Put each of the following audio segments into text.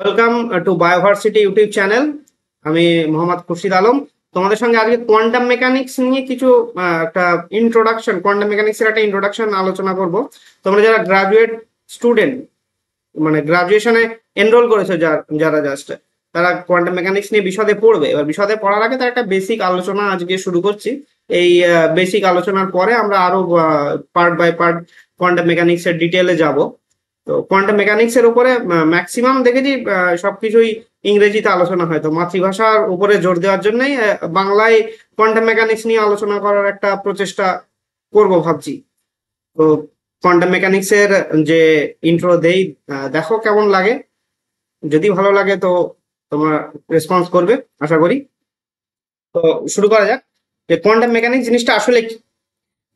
Welcome to Bioversity YouTube channel. আমি মোহাম্মদ খুরশিদ আলম। তোমাদের সঙ্গে আজকে কোয়ান্টাম মেকানিক্স নিয়ে কিছু একটা ইন্ট্রোডাকশন, কোয়ান্টাম মেকানিক্সের একটা ইন্ট্রোডাকশন আলোচনা করব। তোমরা যারা গ্রাজুয়েট স্টুডেন্ট, মানে গ্রাজুয়েশনে এনরোল করেছো, যারা জাস্ট তারা কোয়ান্টাম মেকানিক্স নিয়ে বিশদে পড়বে। এবার বিশদে পড়ার আগে তার একটা বেসিক আলোচনা আজকে শুরু করছি। এই বেসিক আলোচনার পরে আমরা আরো part by part quantum mechanics এর ডিটেলে যাব। তো কোয়ান্টাম মেকানিক্স এর উপরে ম্যাক্সিমাম দেখেছি সবকিছুই ইংরেজিতে আলোচনা হয়। তো মাতৃভাষার উপরে জোর দেওয়ার জন্যই বাংলায় কোয়ান্টাম মেকানিক্স নিয়ে আলোচনা করার একটা প্রচেষ্টা করব ভাবছি। তো কোয়ান্টাম মেকানিক্স এর যে ইন্ট্রো দেই, দেখো কেমন লাগে। যদি ভালো লাগে তো তোমরা রেসপন্স করবে আশা করি। তো শুরু করা যাক যে কোয়ান্টাম মেকানিক্স জিনিসটা আসলে কি।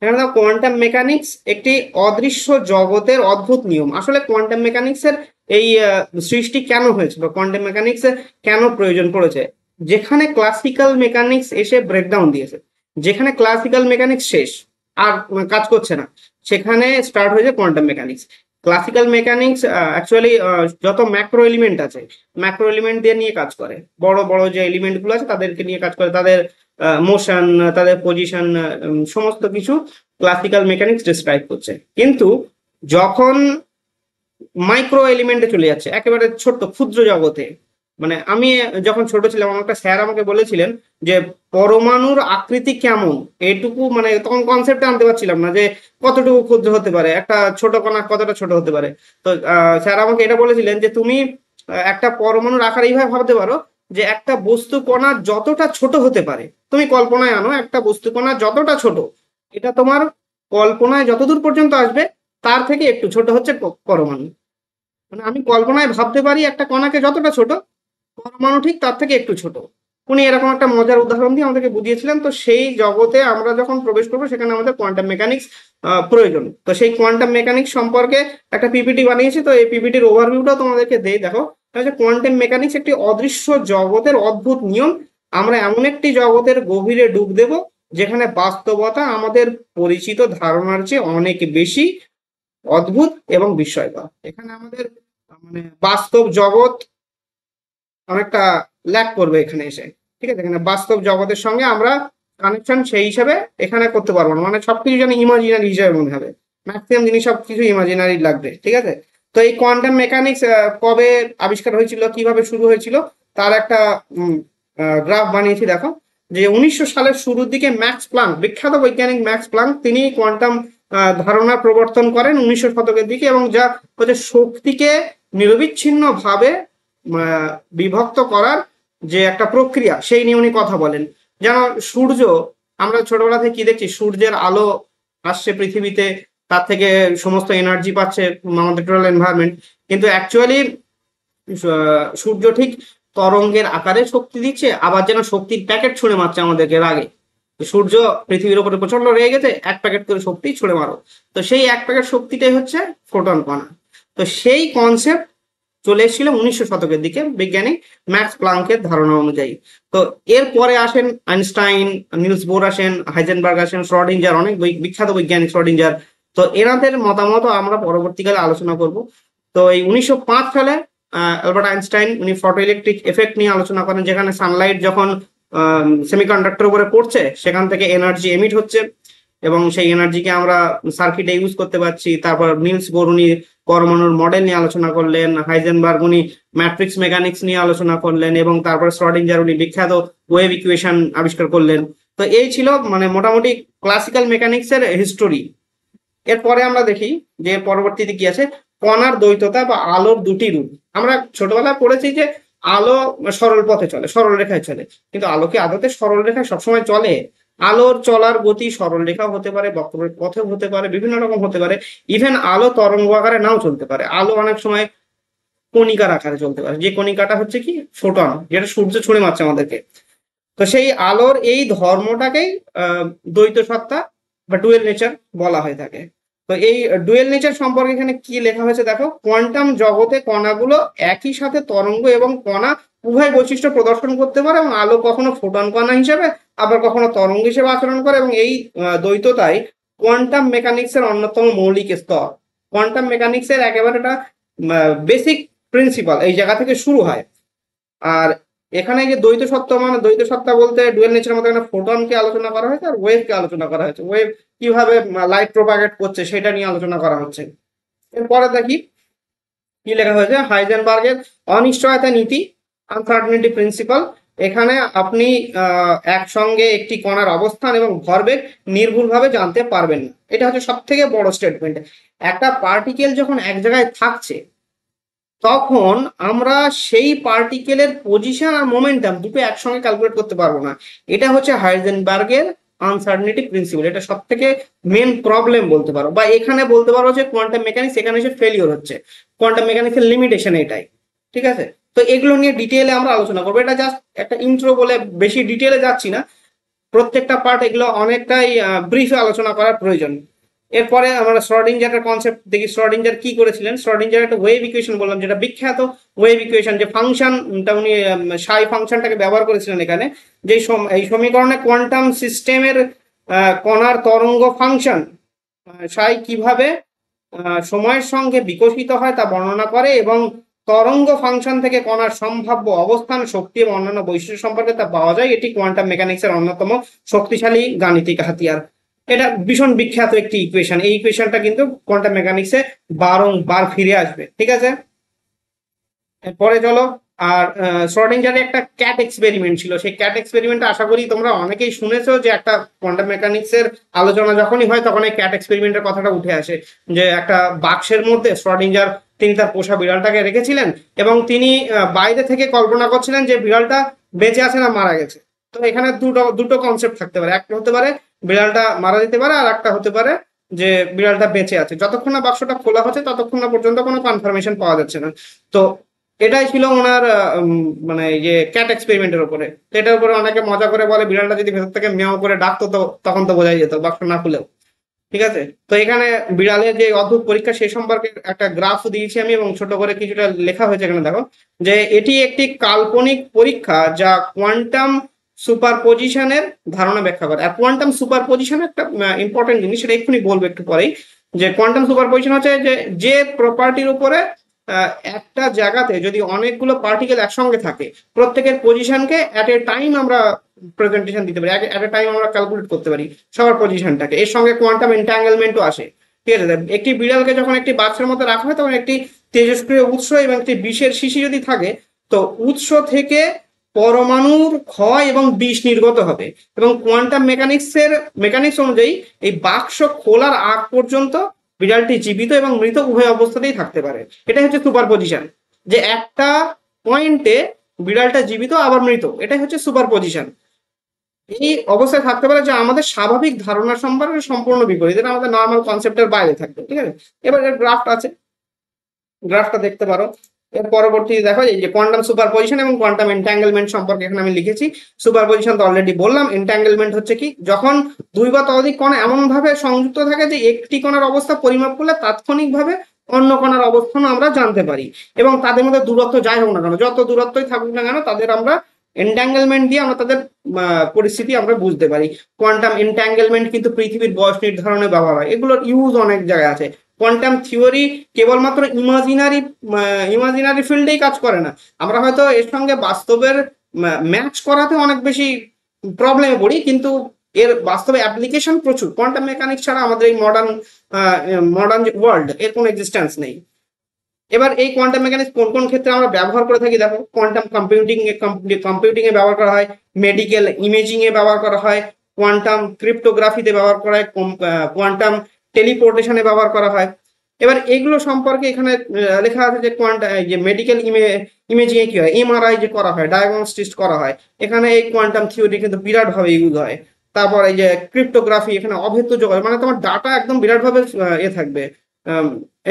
এখানে দেখো, কোয়ান্টাম মেকানিক্স একটি অদৃশ্য জগতের অদ্ভুত নিয়ম। আসলে কোয়ান্টাম মেকানিক্সের এই সৃষ্টি কেন হয়েছে বা কোয়ান্টাম মেকানিক্সের কেন প্রয়োজন পড়েছে, যেখানে ক্লাসিক্যাল মেকানিক্স এসে ব্রেকডাউন দিয়েছে, যেখানে ক্লাসিক্যাল মেকানিক্স শেষ আর কাজ করছে না, সেখানে স্টার্ট হয়েছে quantum mechanics. Classical mechanics actually যত ম্যাক্রো এলিমেন্ট আছে, ম্যাক্রো এলিমেন্ট দিয়ে নিয়ে কাজ করে। বড় বড় যে এলিমেন্ট গুলো আছে তাদেরকে নিয়ে কাজ করে, তাদের মোশন, তাদের পজিশন, সমস্ত কিছু ক্লাসিক্যাল মেকানিক্স ডিসক্রাইব করছে। কিন্তু যখন মাইক্রো এলিমেন্টে চলে যাচ্ছে, একেবারে ছোট্ট ক্ষুদ্র জগতে, মানে আমি যখন ছোট ছিলাম আমার একটা স্যার আমাকে বলেছিলেন যে পরমাণুর আকৃতি কেমন, এটুকু মানে তখন কনসেপ্টে আনতে পারছিলাম না যে কতটুকু ক্ষুদ্র হতে পারে, একটা ছোট কণা কতটা ছোট হতে পারে। তো স্যার আমাকে এটা বলেছিলেন যে তুমি একটা পরমাণুর আকার এইভাবে ভাবতে পারো যে একটা বস্তু কণা যতটা ছোট হতে পারে, তুমি কল্পনায় আনো একটা বস্তু কণা যতটা ছোট, এটা তোমার কল্পনায় যতদূর পর্যন্ত আসবে তার থেকে একটু ছোট হচ্ছে পরমাণু। মানে আমি কল্পনায় ভাবতে পারি একটা কণাকে যতটা ছোট, পরমাণু ঠিক তার থেকে একটু ছোট। উনি এরকম একটা মজার উদাহরণ দিয়ে আমাদেরকে বুঝিয়েছিলেন। তো সেই জগতে আমরা যখন প্রবেশ করবো সেখানে আমাদের কোয়ান্টাম মেকানিক্স প্রয়োজন। তো সেই কোয়ান্টাম মেকানিক্স সম্পর্কে একটা পিপিটি বানিয়েছি। তো এই পিপিটির ওভারভিউটাও তোমাদেরকে দেই, দেখো। কোয়ান্টাম মেকানিক্স একটি অদৃশ্য জগতের অদ্ভুত নিয়ম। আমরা এমন একটি জগতের গভীরে ডুব দেব যেখানে বাস্তবতা আমাদের পরিচিত ধারণার চেয়ে অনেক বেশি অদ্ভুত এবং বিস্ময়কর। এখানে আমাদের মানে বাস্তব জগৎ অনেকটা ল্যাক করবে এখানে এসে। ঠিক আছে, এখানে বাস্তব জগতের সঙ্গে আমরা কানেকশন সেই হিসাবে এখানে করতে পারবো না। মানে সবকিছু যেন ইমাজিনারি হিসাবে মনে হবে, ম্যাক্সিমাম জিনিস সবকিছু ইমাজিনারি লাগবে। ঠিক আছে, তো এই কোয়ান্টাম মেকানিক্স কবে আবিষ্কার হয়েছিল, কিভাবে শুরু হয়েছিল, তার একটা গ্রাফ বানিয়েছি। দেখো যে 1900 সালের শুরুর দিকে ম্যাক্স প্লাঙ্ক, বিখ্যাত বৈজ্ঞানিক ম্যাক্স প্লাঙ্ক, তিনি কোয়ান্টাম ধারণা প্রবর্তন করেন 1900 শতকের দিকে, এবং যা হচ্ছে শক্তিকে নিরবিচ্ছিন্ন ভাবে বিভক্ত করার যে একটা প্রক্রিয়া, সেই নিয়ে উনি কথা বলেন। যেন সূর্য, আমরা ছোটবেলা থেকে কি দেখছি, সূর্যের আলো আসছে পৃথিবীতে, তার থেকে সমস্ত এনার্জি পাচ্ছে আমাদের টোটাল এনভায়রনমেন্ট। কিন্তু অ্যাকচুয়ালি সূর্য ঠিক তরঙ্গের আকারে শক্তি দিচ্ছে, আবার যেন শক্তির প্যাকেট ছুঁড়ে মারছে আমাদেরকে রাগে। সূর্য পৃথিবীর উপরে প্রচন্ড রেগে গেছে, এক প্যাকেট করে শক্তি ছুঁড়ে মারো। তো সেই এক প্যাকেট শক্তিটাই হচ্ছে ফোটন কণা। তো সেই কনসেপ্ট চলে এসেছিল 1900 শতকের দিকে বিজ্ঞানী ম্যাক্স প্লাঙ্কের ধারণা অনুযায়ী। তো এরপরে আসেন আইনস্টাইন, নিলস বোর আসেন, হাইজেনবার্গ আসেন, শ্রডিঞ্জার, অনেক বিখ্যাত বৈজ্ঞানিক শ্রডিঞ্জার। তো এনাদের মতামত আমরা পরবর্তীকালে আলোচনা করব। তো এই 1905 সালে অ্যালবার্ট আইনস্টাইন উনি ফটো ইলেকট্রিক এফেক্ট নিয়ে আলোচনা করেন, যেখানে সানলাইট যখন সেমিকন্ডাক্টর উপরে পড়ছে সেখান থেকে এনার্জি এমিট হচ্ছে এবং সেই এনার্জিকে আমরা সার্কিটে ইউজ করতে পারছি। তারপর নিলস বোর উনি পরমাণুর মডেল নিয়ে আলোচনা করলেন, হাইজেনবার্গ উনি ম্যাট্রিক্স মেকানিক্স নিয়ে আলোচনা করলেন, এবং তারপর শ্রডিঞ্জার উনি বিখ্যাত ওয়েভ ইকুয়েশন আবিষ্কার করলেন। তো এই ছিল মানে মোটামুটি ক্লাসিক্যাল মেকানিক্স এর হিস্টোরি। এরপরে আমরা দেখি যে পরবর্তীতে কি আছে, কণার দ্বৈততা বা আলোর দুটি রূপ। আমরা ছোটবেলায় পড়েছি যে আলো সরল পথে চলে, সরল রেখায় চলে, কিন্তু আলো কি আদতে সরল রেখায় সবসময় চলে? আলোর চলার গতি সরল রেখাও হতে পারে, বক্ররেখার পথেও হতে পারে, বিভিন্ন রকম হতে পারে। ইভেন আলো তরঙ্গ আকারে নাও চলতে পারে। আলো অনেক সময় কণিকার আকারে চলতে পারে, যে কণিকাটা হচ্ছে কি ফোটন, যেটা সূর্য ছুঁড়ে মারছে আমাদেরকে। তো সেই আলোর এই ধর্মটাকেই দ্বৈত সত্তা বা ডুয়েল নেচার বলা হয়ে থাকে। তো এই ডুয়েল নেচার সম্পর্কে এখানে কি লেখা হয়েছে দেখো, কোয়ান্টাম জগতে কণাগুলো একই সাথে তরঙ্গ এবং কণা উভয় বৈশিষ্ট্য প্রদর্শন করতে পারে, এবং আলো কখনো ফোটন কণা হিসেবে আবার কখনো তরঙ্গ হিসেবে আচরণ করে, এবং এই দ্বৈততাই কোয়ান্টাম মেকানিক্স এর অন্যতম মৌলিক স্তর। কোয়ান্টাম মেকানিক্স এর একেবারে একটা বেসিক প্রিন্সিপাল এই জায়গা থেকে শুরু হয়। আর এখানে যে দ্বৈত সত্তা, মানে দ্বৈত সত্তা বলতে ডুয়েল নেচারের মধ্যে এখানে ফোটনকে আলোচনা করা হয়েছে আর ওয়েভকে আলোচনা করা হয়েছে। ওয়েভ কিভাবে লাইট প্রোপাগেট করছে সেটা নিয়ে আলোচনা করা হচ্ছে। এরপরে দেখি কি লেখা হয়েছে, হাইজেনবার্গের অনিশ্চয়তা নীতি, আনসার্টেনিটি প্রিন্সিপাল। এখানে আপনি একসঙ্গে একটি কণার অবস্থান এবং ভরবেগ নির্ভুলভাবে জানতে পারবেন না। এটা হচ্ছে সব থেকে বড় স্টেটমেন্ট। একটা পার্টিকেল যখন এক জায়গায় থাকছে তখন আমরা সেই পার্টিকেলের পজিশন আর মোমেন্টাম দুটো একসঙ্গে ক্যালকুলেট করতে পারবো না। এটা হচ্ছে হাইজেনবার্গের আনসার্টেনিটি প্রিন্সিপাল। এটা সব থেকে মেন প্রবলেম বলতে পারো, বা এখানে বলতে পারো যে কোয়ান্টাম মেকানিক্স এখানে এসে ফেলিওর হচ্ছে, কোয়ান্টাম মেকানিক্সের লিমিটেশন এটাই। ঠিক আছে, তো এগুলো নিয়ে ডিটেইলে আমরা আলোচনা করবো। এটা জাস্ট একটা ইন্ট্রো বলে বেশি ডিটেইলে যাচ্ছি না, প্রত্যেকটা পার্ট এগুলো অনেকটাই ব্রিফে আলোচনা করার প্রয়োজন। এরপরে আমরা শ্রোডিঞ্জারের কনসেপ্ট দেখি। শ্রোডিঞ্জার কি করেছিলেন, শ্রোডিঞ্জার একটা ওয়েভ ইকুয়েশন বললাম, যেটা বিখ্যাত ওয়েভ ইকুয়েশন, যে ফাংশনটা উনি সাই ফাংশনটাকে ব্যবহার করেছিলেন এখানে। যে এই সমীকরণে কোয়ান্টাম সিস্টেমের কণার তরঙ্গ ফাংশন সাই কিভাবে সময়ের সঙ্গে বিকশিত হয় তা বর্ণনা করে, এবং তরঙ্গ ফাংশন থেকে কণার সম্ভাব্য অবস্থান, শক্তি এবং অন্যান্য বৈশিষ্ট্য সম্পর্কে তা পাওয়া যায়। এটি কোয়ান্টাম মেকানিক্সের অন্যতম শক্তিশালী গাণিতিক হাতিয়ার। এটা ভীষণ বিখ্যাত একটি ইকুয়েশন। এই ইকুয়েশনটা কিন্তু কোয়ান্টাম মেকানিক্সে বারংবার ফিরে আসবে। ঠিক আছে, এরপরে চলো। আর শ্রোডিঞ্জারের একটা ক্যাট এক্সপেরিমেন্ট ছিল। সেই ক্যাট এক্সপেরিমেন্টটা আশা করি তোমরা অনেকেই শুনেছো, যে একটা কোয়ান্টাম মেকানিক্সের আলোচনা যখনই হয় তখন এই ক্যাট এক্সপেরিমেন্টের কথাটা উঠে আসে। যে একটা বাক্সের মধ্যে শ্রোডিঞ্জার তিনি তার পোষা বিড়ালটাকে রেখেছিলেন, এবং তিনি বাইরে থেকে কল্পনা করছিলেন যে বিড়ালটা বেঁচে আছে না মারা গেছে। তো এখানে দুটো কনসেপ্ট থাকতে পারে, একটা হতে পারে বিড়ালটা মারা যেতে পারে, আর একটা হতে পারে যে বিড়ালটা বেঁচে আছে। যতক্ষণ না বাক্সটা খোলা হচ্ছে ততক্ষণ না পর্যন্ত কোনো কনফার্মেশন পাওয়া যাচ্ছে না। তো এটাই ছিল ওনার মানে যে ক্যাট এক্সপেরিমেন্টের উপরে। তো এটার উপরে অনেকে মজা করে বলে বিড়ালটা যদি ভেতর থেকে মেয়াও করে ডাকতো তো তখন তো বোঝাই যেত বাক্স না খুলেও। ঠিক আছে, তো এখানে বিড়ালের যে অদ্ভুত পরীক্ষা সেই সম্পর্কে একটা গ্রাফ দিয়েছি আমি, এবং ছোট করে কিছুটা লেখা হয়েছে এখানে দেখো, যে এটি একটি কাল্পনিক পরীক্ষা যা কোয়ান্টাম সুপারপজিশনের ধারণা ব্যাখ্যা করে। আর কোয়ান্টাম সুপারপজিশন একটা ইম্পর্টেন্ট জিনিস, সেটা এক্ষুনি বলবো একটু পরেই। যে কোয়ান্টাম সুপারপজিশন হচ্ছে যে প্রপার্টির উপরে একটা জায়গাতে যদি অনেকগুলো পার্টিকেল একসঙ্গে থাকে, প্রত্যেকের পজিশনকে অ্যাট এ টাইম আমরা প্রেজেন্টেশন দিতে পারি, অ্যাট এ টাইম আমরা ক্যালকুলেট করতে পারি সবার পজিশনটাকে। এর সঙ্গে কোয়ান্টাম এন্টাঙ্গেলমেন্টও আসে। ঠিক আছে, একটি বিড়ালকে যখন একটি বাক্সের মধ্যে রাখা হয় তখন একটি তেজস্ক্রিয় উৎস এবং একটি বিষের শিশি যদি থাকে, তো উৎস থেকে পরমাণুর ক্ষয় এবং বিষ নির্গত হবে, এবং কোয়ান্টাম মেকানিক্স অনুযায়ী এই বাক্স খোলার আগ পর্যন্ত বিড়ালটি জীবিত এবং মৃত উভয় অবস্থাতেই থাকতে পারে। এটাই হচ্ছে সুপার পজিশন, যে একটা পয়েন্টে বিড়ালটা জীবিত আবার মৃত, এটাই হচ্ছে সুপার পজিশন। এই অবস্থায় থাকতে পারে, যে আমাদের স্বাভাবিক ধারণা সম্পর্কে সম্পূর্ণ বিপরীত, এটা আমাদের নর্মাল কনসেপ্টের বাইরে থাকবে। ঠিক আছে, এবার এর গ্রাফট আছে, গ্রাফটা দেখতে পারো। এর পরবর্তী দেখো এই যে কোয়ান্টাম সুপারপজিশন এবং কোয়ান্টাম এন্টাঙ্গেলমেন্ট সম্পর্কে এখানে আমি লিখেছি। সুপারপজিশন তো অলরেডি বললাম। এন্টাঙ্গেলমেন্ট হচ্ছে কি, যখন দুই বা ততোধিক কণা এমন ভাবে সংযুক্ত থাকে যে একটি কণার অবস্থা পরিমাপ করলে তাৎক্ষণিকভাবে অন্য কণার অবস্থান আমরা জানতে পারি, এবং তাদের মধ্যে দূরত্ব যাই হোক না কেন, যত দূরত্বই থাকুক না কেন, তাদের আমরা এন্টাঙ্গেলমেন্ট দিয়ে আমরা তাদের পরিস্থিতি আমরা বুঝতে পারি। কোয়ান্টাম এন্টাঙ্গেলমেন্ট কিন্তু পৃথিবীর বয়স নির্ধারণে ব্যবহার হয়। এগুলোর ইউজ অনেক জায়গায় আছে। কোয়ান্টাম থিওরি কেবলমাত্র ইমাজিনারি ফিল্ডেই কাজ করে না। আমরা হয়তো এর সঙ্গে বাস্তবের ম্যাচ করাতে অনেক বেশি প্রবলেমে পড়ি, কিন্তু এর বাস্তবে অ্যাপ্লিকেশন প্রচুর। কোয়ান্টাম মেকানিক্স ছাড়া আমাদের এই মডার্ন ওয়ার্ল্ড এর কোনো এক্সিস্টেন্স নেই। এবার এই কোয়ান্টাম মেকানিক্স কোন কোন ক্ষেত্রে আমরা ব্যবহার করে থাকি দেখো। কোয়ান্টাম কম্পিউটিং এ ব্যবহার করা হয়, মেডিকেল ইমেজিং এ ব্যবহার করা হয়, কোয়ান্টাম ক্রিপ্টোগ্রাফিতে ব্যবহার করা হয়, কোয়ান্টাম টেলিপোর্টেশনে ব্যবহার করা হয়। এবার এগুলো সম্পর্কে এখানে লেখা আছে যে যে মেডিকেল ইমেজিং এ কি হয়, এমআরআই যে করা হয়, ডায়াগনস্টিস করা হয়, এখানে এই কোয়ান্টাম থিওরি কিন্তু বিরাট ভাবে ইউজ হয়। তারপর এই যে ক্রিপ্টোগ্রাফি, এখানে অভেদ্য যোগাযোগ, মানে তোমার ডাটা একদম বিরাট ভাবে থাকবে,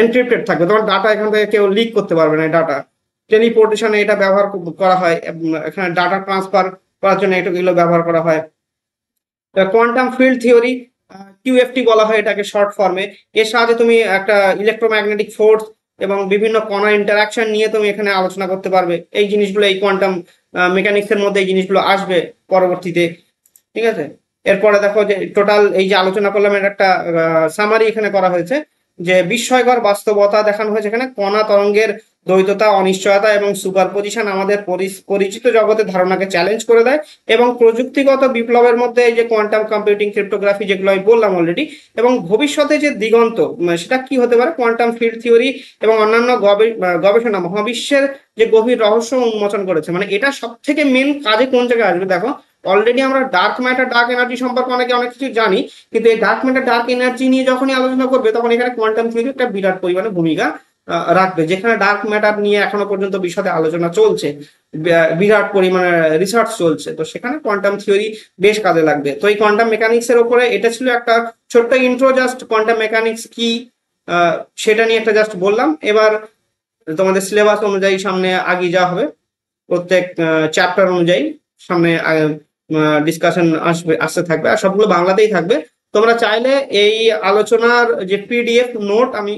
এনক্রিপ্টেড থাকবে, তোমার ডাটা এখান থেকে কেউ লিক করতে পারবে না। ডাটা টেলিপোর্টেশনে এটা ব্যবহার করা হয়, এখানে ডাটা ট্রান্সফার করার জন্য এগুলো ব্যবহার করা হয়। কোয়ান্টাম ফিল্ড থিওরি, কিউএফটি বলা হয় এটাকে শর্ট ফর্মে। এর সাহায্যে তুমি একটা ইলেকট্রোম্যাগনেটিক ফোর্স এবং বিভিন্ন কণা ইন্টারাকশন নিয়ে তুমি এখানে আলোচনা করতে পারবে। এই জিনিসগুলো এই কোয়ান্টাম মেকানিক্সের মধ্যে এই জিনিসগুলো আসবে পরবর্তীতে। ঠিক আছে, এরপরে দেখো যে টোটাল এই যে আলোচনা করলাম এর একটা সামারি এখানে করা হয়েছে, যে বিস্ময়কর বাস্তবতা দেখানো হয়েছে। এখানে কণা তরঙ্গের দ্বৈততা, অনিশ্চয়তা এবং সুপারপজিশন আমাদের পরিচিত জগতের ধারণাকে চ্যালেঞ্জ করে দেয়, এবং প্রযুক্তিগত বিপ্লবের মধ্যে এই যে কোয়ান্টাম কম্পিউটিং, ক্রিপ্টোগ্রাফি, যেগুলো আমি বললাম অলরেডি, এবং ভবিষ্যতে যে দিগন্ত সেটা কি হতে পারে, কোয়ান্টাম ফিল্ড থিওরি এবং অন্যান্য গবেষণা মহাবিশ্বের যে গভীর রহস্য উন্মোচন করেছে। মানে এটা সব থেকে মেন কাজে কোন জায়গায় আসবে দেখো, অলরেডি আমরা ডার্ক ম্যাটার, ডার্ক এনার্জি সম্পর্কে অনেক কিছু জানি, কিন্তু এই ডার্ক ম্যাটার, ডার্ক এনার্জি নিয়ে যখনই আলোচনা করবে তখন এখানে কোয়ান্টাম থিওরি একটা বিরাট পরিমাণে ভূমিকা রাখবে। যেখানে ডার্ক ম্যাটার নিয়ে এখনো পর্যন্ত বিশদে আলোচনা চলছে, বিরাট পরিমাণে রিসার্চ চলছে, তো সেখানে কোয়ান্টাম থিওরি বেশ কাজে লাগবে। তো এই কোয়ান্টাম মেকানিক্স এর উপরে এটা ছিল একটা ছোট্ট ইন্ট্রো, জাস্ট কোয়ান্টাম মেকানিক্স কি সেটা নিয়ে একটা জাস্ট বললাম। এবার তোমাদের সিলেবাস অনুযায়ী সামনে আগিয়ে যাওয়া হবে, প্রত্যেক চ্যাপ্টার অনুযায়ী সামনে ডিসকাশন আসতে থাকবে, আর সবগুলো বাংলাতেই থাকবে। তোমরা চাইলে এই আলোচনার যে পিডিএফ নোট আমি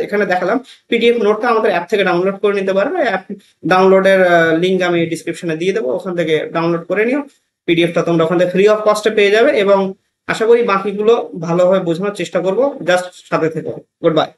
এখানে দেখালাম, পিডিএফ নোটটা আমাদের অ্যাপ থেকে ডাউনলোড করে নিতে পারবে। অ্যাপ ডাউনলোডের লিঙ্ক আমি ডিসক্রিপশনে দিয়ে দেবো, ওখান থেকে ডাউনলোড করে নিও। পিডিএফটা তোমরা ওখান থেকে ফ্রি অফ কস্টে পেয়ে যাবে, এবং আশা করি বাকিগুলো ভালোভাবে বোঝানোর চেষ্টা করবো। জাস্ট সাথে থেকো। Good bye.